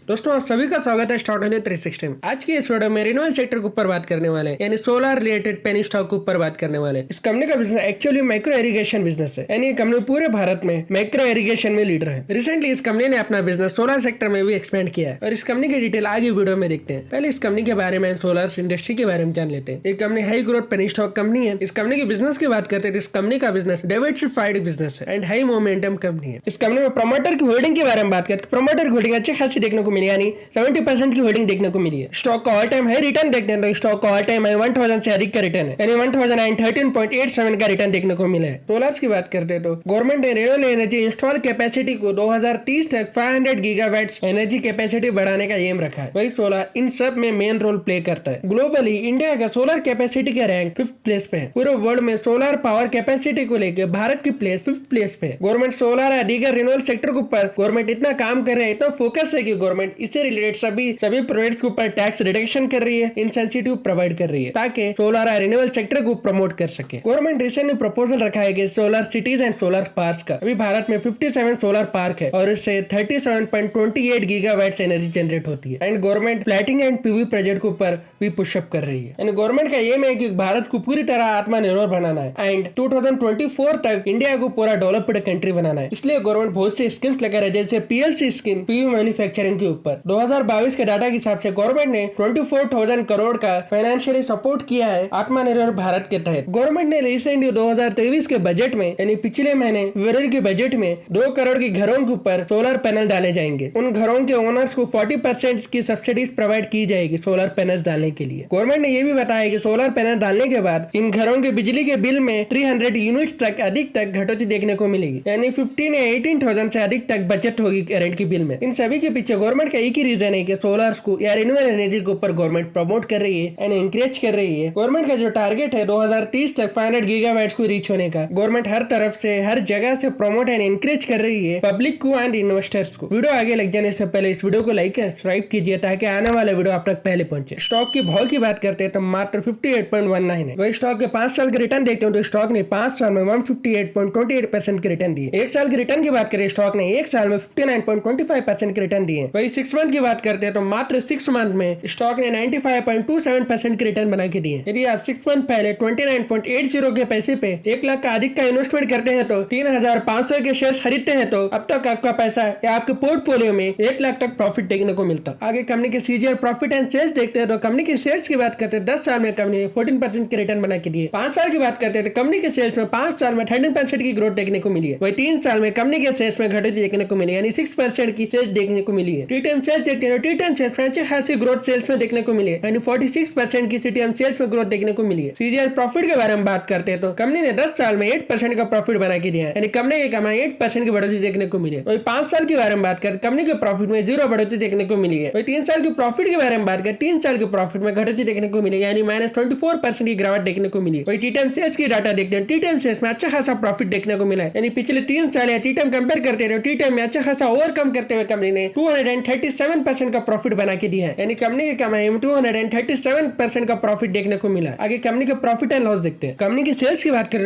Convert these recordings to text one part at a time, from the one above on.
दोस्तों आप सभी का स्वागत है स्टॉक 360 में। आज की इस वीडियो में रिन्यूएबल सेक्टर के ऊपर बात करने वाले हैं, यानी सोलर रिलेटेड पेनी स्टॉक के ऊपर बात करने वाले हैं। इस कंपनी का business actually micro irrigation business है, यानी ये कंपनी पूरे भारत में माइक्रो इरिगेशन में लीडर है। रिसेंटली इस कंपनी ने अपना बिजनेस सोलर सेक्टर में भी एक्सपेंड किया है और इस कंपनी की डिटेल आगे वीडियो में देखते हैं। पहले इस कंपनी के बारे में, सोलर इंडस्ट्री के बारे में जान लेते हैं। ये company high growth penny stock company है। इस कंपनी के बिजनेस की बात करते हैं, इस कंपनी का बिजनेस डाइवर्सिफाइड बिजनेस है एंड हाई मोमेंटम कंपनी है। इस कंपनी में प्रमोटर की होल्डिंग के बारे में बात करते हैं, प्रमोटर की होल्डिंग अच्छी खासी देखने को मिली, यानी 70% की होल्डिंग देखने को मिली है। स्टॉक का ऑल टाइम हाई रिटर्न देखते हैं तो स्टॉक का ऑल टाइम हाई 1000 से अधिक का रिटर्न है, यानी 1013.87 का रिटर्न देखने को मिला है। सोलर्स की बात करते हैं तो गवर्नमेंट ने रिन्यूएबल एनर्जी इंस्टॉल कैपेसिटी को 2030 तक 500 गीगावाट एनर्जी कैपेसिटी बढ़ाने का एम रखा है। वही सोलर इन सब में मेन रोल प्ले करता है। ग्लोबली इंडिया का सोलर कैपेसिटी का रैंक 5th प्लेस पे है। पूरे वर्ल्ड में सोलर पावर कैपेसिटी को लेकर भारत की प्लेस 5th प्लेस पे है। गवर्नमेंट सोलर या दीगर रिन्यूएबल सेक्टर के ऊपर गवर्नमेंट इतना काम कर रहा है, इतना फोकस है कि गवर्नमेंट इससे रिलेटेड सभी प्रोडक्ट्स के ऊपर टैक्स रिडक्शन कर रही है, इंसेंटिव प्रोवाइड कर रही है ताकि सोलर और रिन्यूएबल सेक्टर को प्रमोट कर सके। गवर्नमेंट रिसेंटली प्रपोजल रखा है कि solar cities and solar parks का। अभी भारत में 57 सोलर पार्क है और इससे 37.28 गीगावाट एनर्जी जनरेट होती है and government floating and PV project के ऊपर भी पुशअप कर रही है। गवर्नमेंट का एम है कि भारत को पूरी तरह आत्मनिर्भर बनाना है एंड 2024 तक इंडिया को पूरा डेवलप्ड कंट्री बनाना है। इसलिए गवर्नमेंट बहुत सी स्कीम्स लेकर है, जैसे पीएलसी स्कीम पीवी मैन्युफैक्चरिंग के ऊपर। 2022 के डाटा के हिसाब से गवर्नमेंट ने 24,000 करोड़ का फाइनेंशियली सपोर्ट किया है आत्मनिर्भर भारत के तहत। गवर्नमेंट ने रिसेंटली 2023 के बजट में, यानी पिछले महीने फरवरी के बजट में 2 करोड़ के घरों के ऊपर सोलर पैनल डाले जाएंगे। उन घरों के ओनर्स को 40% की सब्सिडीज प्रोवाइड की जाएगी सोलर पैनल डालने के लिए। गवर्नमेंट ने यह भी बताया कि सोलर पैनल डालने के बाद इन घरों के बिजली के बिल में 300 यूनिट तक अधिक तक घटौती देखने को मिलेगी, यानी 15 या 18,000 से अधिक तक बचत होगी करंट के बिल में। इन सभी के पीछे गवर्नमेंट का एक ही रीजन है कि सोलर को या रिन्यूएबल एनर्जी के ऊपर गवर्नमेंट प्रमोट कर रही है एंड एनकरेज कर रही है। गवर्नमेंट का जो टारगेट है 2030 तक 500 गीगावाट को रीच होने का, गवर्नमेंट हर तरफ से हर जगह से प्रमोट एंड एनकरेज कर रही है पब्लिक को एंड इन्वेस्टर्स को। वीडियो आगे लग जाने से पहले इस वीडियो को लाइक एंड सब्सक्राइब कीजिए ताकि आने वाला वीडियो आप तक पहले पहुंचे। स्टॉक की भाव की बात करते हैं तो मात्र 58.19 है। वही स्टॉक के 5 साल के रिटर्न देखते हैं तो स्टॉक ने 5 साल में 158.28% के रिटर्न दिए। 1 साल के रिटर्न की बात करें, स्टॉक ने 1 साल में 59.25% के रिटर्न दिए। वही 6 मंथ की बात करते हैं तो मात्र 6 मंथ में स्टॉक ने 95.27% के रिटर्न बना के दिए। यदि आप 6 मंथ पहले 29.80 के पैसे पे 1 लाख का अधिक का इन्वेस्टमेंट करते हैं तो 3,500 के शेयर खरीदते हैं तो अब तक आपका पैसा या आपके पोर्टफोलियो में 1 लाख तक प्रॉफिट देखने को मिलता। आगे कंपनी के सीजीआर प्रॉफिट एंड सेल्स देखते हैं तो कंपनी के सेल्स की बात करते हैं 10 साल में कंपनी ने 14% के रिटर्न बना के दिए। 5 साल की बात करते हैं तो कंपनी के सेल्स में 5 साल में 13% की ग्रोथ देखने को मिली है। वही 3 साल में कंपनी के सेल्स में घटोती देखने को मिली, यानी 6% की सेल्स देखने को मिली है। टी-टाइम सेल्स देखते हैं, टी-टाइम सेल्स में अच्छी खासी ग्रोथ सेल्स में देखने को मिली है, यानी 46% की टी-टाइम सेल्स में ग्रोथ देखने को मिली है। सीजीआर प्रॉफिट के बारे में बात करते हैं तो कंपनी ने 10 साल में 8% का प्रॉफिट बना के दिया है, यानी कंपनी की कमाई 8% की बढ़ोतरी देखने को मिली है। वही 5 साल के बारे में बात करें, कंपनी के प्रॉफिट में 0 बढ़ोतरी देखने को मिली है। वही 3 साल की प्रॉफिट के बारे में बात करें, 3 साल के प्रॉफिट में घटोतरी देखने को मिली, यानी -24% की गिरावट देखने को मिली। वही टी-टाइम सेल्स की डाटा देखते हैं, टी-टाइम सेल्स में अच्छा खासा प्रॉफिट देखने को मिला है, यानी पिछले 3 साल या टी-टाइम कंपेयर करते रहे, टी-टाइम में अच्छा खासा ओवरकम करते हुए कंपनी ने 237% का प्रॉफिट बना के दिया है, यानी कंपनी की कमाई में 237% का प्रॉफिट देखने को मिला। आगे कंपनी के प्रॉफिट एंड लॉस देखते हैं। कंपनी की सेल्स की बात करें,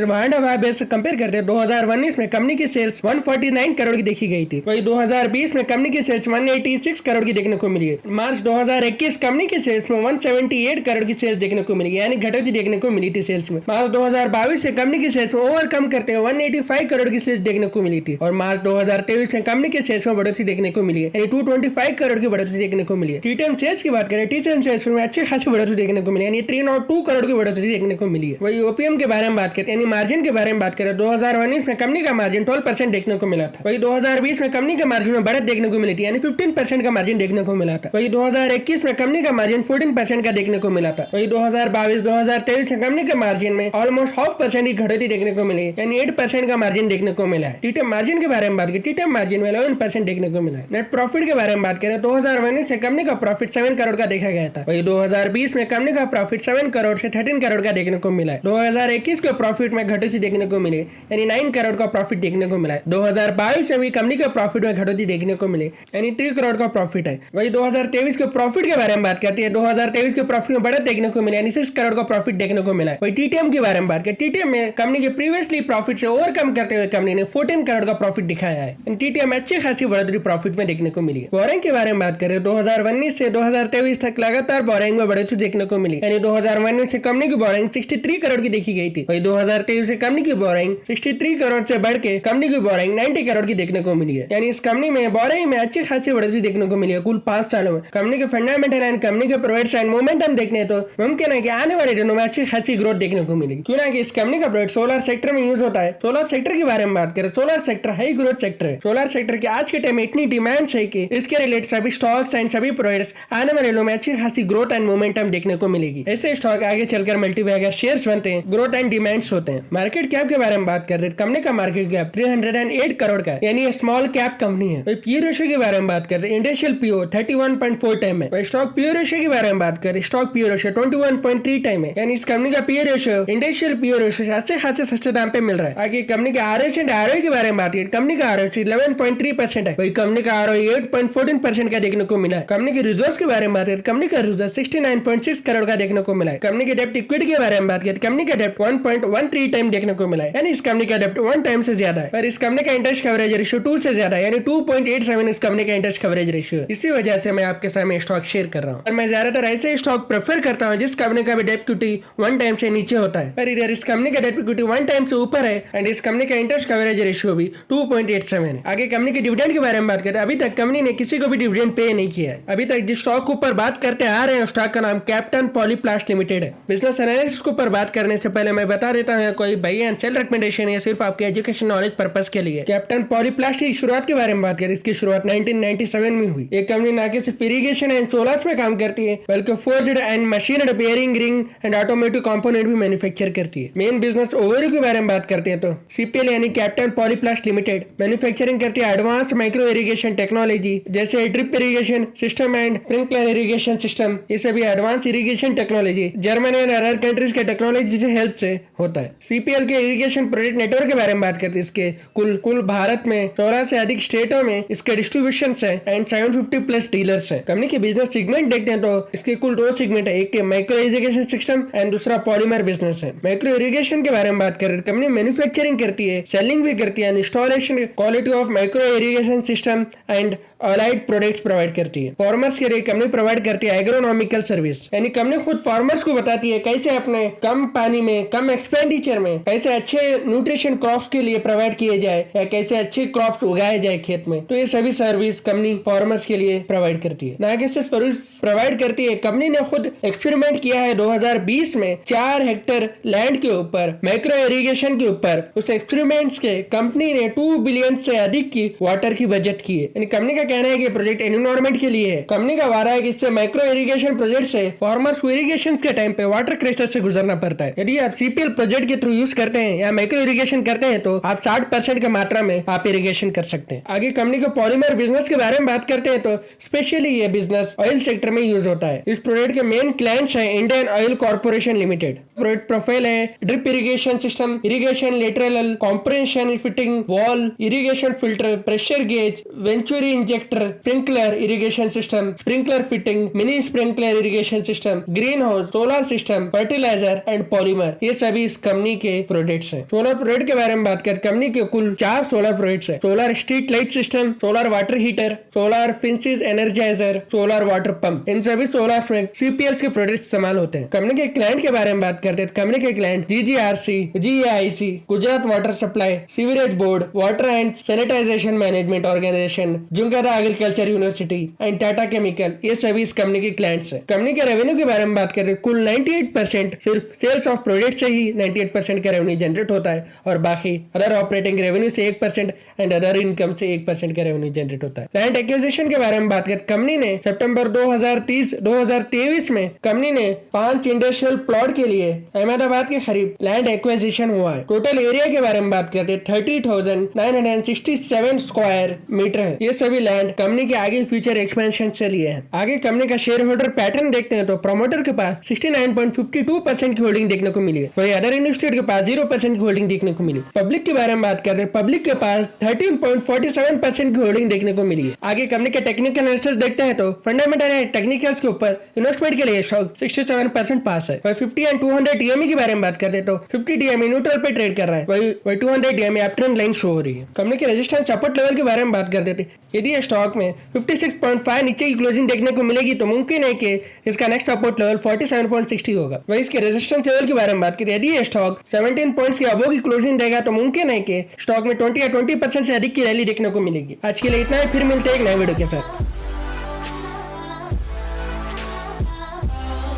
कंपेयर करते हैं 2019 में कंपनी की सेल्स 149 करोड़ की देखी गई थी। वही 2020 में कंपनी की सेल्स 186 करोड़ की देखने को मिली है। मार्च 2021 कंपनी की सेल्स में 178 करोड़ की सेल्स देखने को मिली, यानी घटोती देखने को मिली थी सेल्स में। मार्च 2022 से कंपनी की सेल्स में ओवरकम करते हुए 185 करोड़ की सेल्स देखने को मिली थी और मार्च 2023 में कंपनी के सेल्स में बढ़ोतरी देखने को मिली है, यानी 225 करोड़ की बढ़ोतरी देखने को मिली है। टी-टाइम सेल्स की बात करें, टी-टाइम सेल्स में अच्छी खासी बढ़ोतरी देखने को मिली, यानी 302 करोड़ की बढ़ोतरी देखने को मिली है। वही ओपीएम के बारे में बात करें, यानी मार्जिन के बारे में बात करें, 2019 में कंपनी का मार्जिन 12% देखने को मिला था। वही 2020 में कंपनी का मार्जिन में बढ़त देखने को मिली थी, यानी 15% का मार्जिन देखने को मिला था। वही 2021 में कंपनी का मार्जिन 14% का देखने को मिला था। वही 2022-2023 में कंपनी के मार्जिन में ऑलमोस्ट 0.5% की घटोती देखने को मिली, यानी 8% का मार्जिन देखने को मिला है। टी-टाइम मार्जिन के बारे में बात करें, टी-टाइम मार्जिन में 11% देखने को मिला है। नेट प्रॉफिट के बारे में बात करें, 2019 से कंपनी का प्रॉफिट 7 करोड़ का देखा गया था। वही 2020 में कंपनी का प्रॉफिट 7 करोड़ से 13 करोड़ का देखने को मिला है। 2021 के प्रॉफिट में घटोती देखने को मिली, यानी 9 करोड़ का प्रॉफिट देखने को मिला है। 2022 में भी कंपनी के प्रॉफिट में घटोती देखने को मिली, यानी 3 करोड़ का प्रॉफिट है। वही 2023 के प्रॉफिट के बारे में बात करती है, 2023 के प्रॉफिट में बढ़त देखने को मिला, यानी 6 करोड़ का प्रॉफिट देखने को मिला है। वही टीटीएम के बारे में बात करें, टीटीएम में कंपनी के प्रीवियसली प्रॉफिट से ओवरकम करते हुए कंपनी ने 14 करोड़ का प्रॉफिट दिखाया है। टीटीएम अच्छी खासी बढ़ोतरी प्रॉफिट में देखने को मिली है। बोरिंग के बारे में बात करें 2019 से 2023 तक लगातार बोरिंग में बढ़ोतरी देखने को मिली। यानी 2019 से कंपनी की बोरिंग 63 करोड़ की देखी गई थी, वही 2023 से कंपनी की बोरिंग 63 करोड़ से बढ़ के कंपनी की बोरिंग 90 करोड़ की देखने को मिली है। यानी इस कंपनी में बोरिंग में अच्छी खासी बढ़ोतरी देखने को मिली है कुल 5 सालों में। कंपनी के फंडामेंटल एंड कंपनी के प्रोडक्ट्स एंड मोमेंटम देखने तो मुमकिन है कि आने वाले दिनों में अच्छी खासी ग्रोथ देखने को मिलेगी, क्यों ना कि इस कंपनी का प्रोडक्ट सोलर सेक्टर में यूज होता है। सोलर सेक्टर के बारे में बात करें, solar sector high growth sector है। सोलर सेक्टर की आज के टाइम में इतनी डिमांड है कि इसके रिलेटेड सभी स्टॉक्स एंड सभी प्रोडक्ट्स आने वाले दिनों में अच्छी खासी ग्रोथ एंड मोमेंटम देखने को मिलेगी। ऐसे स्टॉक आगे चलकर मल्टीपल शेयर्स बनते हैं, ग्रोथ एंड डिमांड्स होते हैं। मार्केट कैप के बारे में बात कर रहे हैं, कंपनी का मार्केट कैप 308 करोड़ का है, यानी स्मॉल कैप कंपनी है। पीई रेशियो के बारे में बात कर रहे हैं, इंडस्ट्रियल पीओ 31.4 टाइम है। स्टॉक पीओ रेशियो के बारे में बात करें, स्टॉक पीओ रेशियो 21.3 टाइम है। यानी इस कंपनी का PO ratio industrial PO ratio से अच्छे खासे सस्ते दाम पे मिल रहा है। आगे कंपनी के आरएच एंड आरओई के बारे में बात करें, कंपनी का आरओई 11.3% है, वही कंपनी का आरओई 8.14% का देखने को मिला है। कंपनी के रिजर्व्स के बारे में बात करें, कंपनी का रिजर्व 69.6 करोड़ का देखने को मिला है। कंपनी के डेप्ट इक्विटी के बारे में बात करें, कंपनी का डेप्ट 1.13 टाइम देखने को मिला है, यानी इस कंपनी का डेप्ट 1 टाइम से ज्यादा है। पर इस कंपनी का इंटरेस्ट कवरेज रेशियो 2 से ज्यादा है, यानी 2.87 इस कंपनी का इंटरेस्ट कवरेज रेशियो है। इसी वजह से मैं आपके सामने स्टॉक शेयर कर रहा हूँ। और मैं ज्यादातर ऐसे स्टॉक प्रेफर करता हूँ जिस कंपनी का भी डेप्ट इक्विटी 1 टाइम से नीचे होता है, पर इधर इस कंपनी का डेप्ट इक्विटी 1 टाइम से ऊपर है एंड इस कंपनी का इंटरेस्ट कवरेज रेशियो भी 2.87 है। आगे कंपनी के डिविडेंड के बारे में बात करें, अभी तक कंपनी ने किसी को भी डिविडेंड पे नहीं किया है। अभी तक जिस स्टॉक के ऊपर बात करते आ रहे हैं स्टॉक का नाम कैप्टन पॉलीप्लास्ट लिमिटेड है। बिजनेस एनालिसिस के ऊपर बात करने से पहले मैं बता देता हूँ कोई बाई एंड सेल रिकमेंडेशन है, सिर्फ आपके एजुकेशन नॉलेज पर्पस के लिए। कैप्टन पॉलीप्लास्ट की शुरुआत के बारे में बात करें, इसकी शुरुआत 1997 में हुई। एक कंपनी ना कि सिर्फ इरिगेशन एंड सोलर्स में काम करती है बल्कि forged and machined bearing ring and automotive component भी मैन्युफैक्चर करती है। मेन बिजनेस ओवरव्यू के बारे में बात करते हैं तो सीपीएल यानी कैप्टन पॉलीप्लास्ट लिमिटेड मैन्युफैक्चरिंग करती है एडवांस माइक्रो इरिगेशन टेक्नोलॉजी जैसे drip irrigation system and sprinkler irrigation system. ये सभी advance irrigation technology Germany and other countries के टेक्नोलॉजी से हेल्प से होता है। सीपीएल के इरिगेशन प्रोजेक्ट नेटवर्क के बारे में बात करते हैं, इसके कुल भारत में 14 से अधिक स्टेटों में इसके डिस्ट्रीब्यूशन है एंड 750 प्लस डीलर्स है। कंपनी के बिजनेस सेगमेंट देखते हैं तो इसके कुल 2 सेगमेंट है, एक माइक्रो इरिगेशन सिस्टम एंड दूसरा पॉलीमर बिजनेस है। माइक्रो इरिगेशन के बारे में बात करें, कंपनी मैन्युफैक्चरिंग करती है, सेलिंग भी करती है, installation quality of micro irrigation system and allied products provide करती है। फार्मर्स के लिए कंपनी प्रोवाइड करती है एग्रोनॉमिकल सर्विस, यानी कंपनी खुद फार्मर्स को बताती है कैसे अपने कम पानी में कम एक्सपेंडिचर में कैसे अच्छे न्यूट्रिशन क्रॉप्स के लिए प्रोवाइड किए जाए या कैसे अच्छे क्रॉप्स उगाए जाए खेत में। तो ये सभी सर्विस कंपनी फार्मर्स के लिए प्रोवाइड करती है। ना कि सिर्फ सर्विस प्रोवाइड करती है, कंपनी ने खुद एक्सपेरिमेंट किया है 2020 में 4 हेक्टेयर लैंड के ऊपर माइक्रो इरिगेशन के ऊपर। उस एक्सपेरिमेंट्स के कंपनी ने 2 बिलियन से अधिक की वाटर की बजट की है। यानी कंपनी का कहना है कि प्रोजेक्ट एनवायरमेंट के लिए है। कंपनी का वादा है कि इससे माइक्रो इरिगेशन प्रोजेक्ट से फार्मर्स को इरिगेशन के टाइम पे वाटर क्राइसिस से गुजरना पड़ता है। यदि आप सीपीएल प्रोजेक्ट के थ्रू यूज करते हैं या माइक्रो इरिगेशन करते हैं तो आप 60% की मात्रा में आप इरिगेशन कर सकते हैं। आगे कंपनी के पॉलीमर बिजनेस के बारे में बात करते हैं तो स्पेशली ये बिजनेस ऑयल सेक्टर में यूज होता है। इस प्रोजेक्ट के मेन क्लाइंट्स है Indian Oil Corporation Limited. Project profile है drip irrigation system, irrigation lateral compression fitting, wall irrigation filter, pressure gauge, venturi injector, sprinkler irrigation system, sprinkler fitting, mini sprinkler irrigation system, green house, solar system, fertiliser and polymer, ये सभी इस company के products हैं। Solar product के बारे में बात करें, कंपनी के कुल 4 सोलर प्रोडक्ट्स हैं। Solar street light system, solar water heater, solar fences energiser, solar water pump, इन सभी सोलर में सीपीएल के प्रोडक्ट इस्तेमाल होते हैं। कंपनी के क्लाइंट के बारे में बात करते हैं, कंपनी के client GGRC, GAIC, Gujarat water supply, sewerage board, water and sanitisation management organisation, Junagadh agriculture university and Tata chemical, ये सभी इस कंपनी के क्लाइंट्स हैं। कंपनी के रेवेन्यू के बारे में बात करें, कुल 98% सिर्फ सेल्स ऑफ प्रोडक्ट से ही 98% का रेवेन्यू जनरेट होता है और बाकी अदर ऑपरेटिंग रेवेन्यू से 1% एंड अदर इनकम से 1% का रेवेन्यू जनरेट होता है। लैंड एक्विजिशन के बारे में बात करें, कंपनी ने सितंबर 2023 में कंपनी ने 5 इंडस्ट्रियल प्लॉट के लिए अहमदाबाद के करीब लैंड एक्विजिशन हुआ है। टोटल एरिया के बारे में बात करते 30,967 स्क्वायर मीटर है। ये सभी लैंड कंपनी के आगे फ्यूचर एक्सपेंशन से लिए हैं। आगे कंपनी का शेयर होल्डर पैटर्न देखते हैं तो प्रमोटर के पास 69.52% की होल्डिंग देखने को मिली है, वही अदर इन्वेस्टर के पास 0% की होल्डिंग देखने को मिली। पब्लिक के बारे में बात करते हैं, पब्लिक के पास 13.47% की होल्डिंग देखने को मिली है। आगे कंपनी के टेक्निकल एनालिसिस देखते हैं तो फंडामेंटल एंड टेक्निकल्स के ऊपर इन्वेस्टमेंट के लिए स्टॉक 67% पास है। वही 50 एंड 200 DME के बारे में बात करते हैं तो 50 DME न्यूट्रल पे ट्रेड कर रहा है, वही 200 DME अपट्रेंड लाइन शो हो रही है। कंपनी के रेजिस्टेंस सपोर्ट लेवल के बारे में बात करते थे, यदि स्टॉक में 56.5 नीचे की क्लोजिंग देखने को मिलेगी तो मुमकिन है कि इसका नेक्स्ट सपोर्ट लेवल 47.60 होगा। वही इसके रेजिस्टेंस लेवल के बारे में बात करें, यदि ये स्टॉक 17 पॉइंट्स के अबव की क्लोजिंग देगा तो मुमकिन है कि स्टॉक में 20 या 20% से अधिक की रैली देखने को मिलेगी। आज के लिए इतना ही, फिर मिलते हैं एक नए वीडियो के साथ।